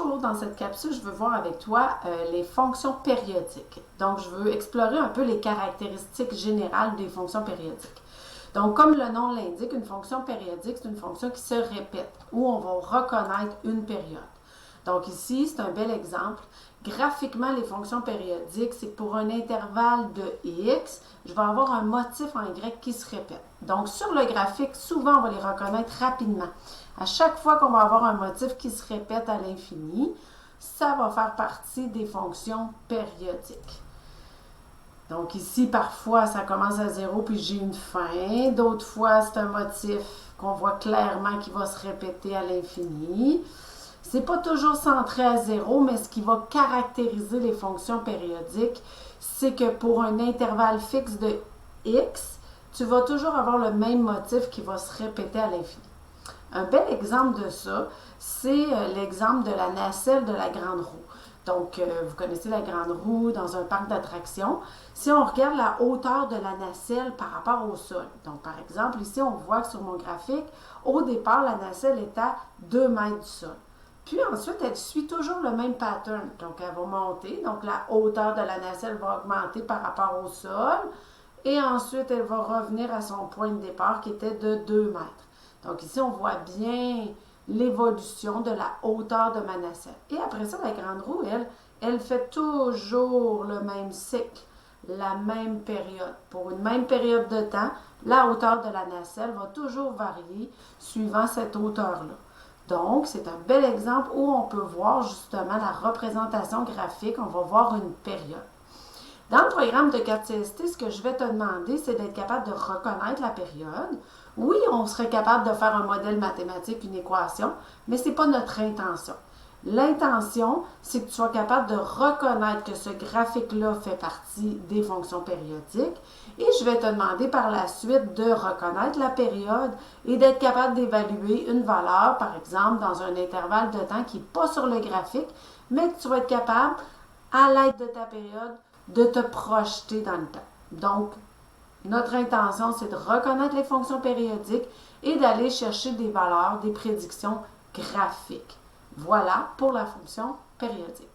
Bonjour, dans cette capsule, je veux voir avec toi les fonctions périodiques. Donc, je veux explorer un peu les caractéristiques générales des fonctions périodiques. Donc, comme le nom l'indique, une fonction périodique, c'est une fonction qui se répète, où on va reconnaître une période. Donc ici, c'est un bel exemple. Graphiquement, les fonctions périodiques, c'est que pour un intervalle de x, je vais avoir un motif en y qui se répète. Donc sur le graphique, souvent, on va les reconnaître rapidement. À chaque fois qu'on va avoir un motif qui se répète à l'infini, ça va faire partie des fonctions périodiques. Donc ici, parfois, ça commence à 0 puis j'ai une fin. D'autres fois, c'est un motif qu'on voit clairement qui va se répéter à l'infini. C'est pas toujours centré à 0, mais ce qui va caractériser les fonctions périodiques, c'est que pour un intervalle fixe de x, tu vas toujours avoir le même motif qui va se répéter à l'infini. Un bel exemple de ça, c'est l'exemple de la nacelle de la grande roue. Donc, vous connaissez la grande roue dans un parc d'attractions. Si on regarde la hauteur de la nacelle par rapport au sol, donc par exemple, ici, on voit que sur mon graphique, au départ, la nacelle est à 2 mètres du sol. Puis ensuite, elle suit toujours le même pattern. Donc, elle va monter. Donc, la hauteur de la nacelle va augmenter par rapport au sol. Et ensuite, elle va revenir à son point de départ qui était de 2 mètres. Donc, ici, on voit bien l'évolution de la hauteur de ma nacelle. Et après ça, la grande roue, elle fait toujours le même cycle, la même période. Pour une même période de temps, la hauteur de la nacelle va toujours varier suivant cette hauteur-là. Donc, c'est un bel exemple où on peut voir justement la représentation graphique. On va voir une période. Dans le programme de 4CST, ce que je vais te demander, c'est d'être capable de reconnaître la période. Oui, on serait capable de faire un modèle mathématique, une équation, mais ce n'est pas notre intention. L'intention, c'est que tu sois capable de reconnaître que ce graphique-là fait partie des fonctions périodiques et je vais te demander par la suite de reconnaître la période et d'être capable d'évaluer une valeur, par exemple, dans un intervalle de temps qui n'est pas sur le graphique, mais que tu vas être capable, à l'aide de ta période, de te projeter dans le temps. Donc, notre intention, c'est de reconnaître les fonctions périodiques et d'aller chercher des valeurs, des prédictions graphiques. Voilà pour la fonction périodique.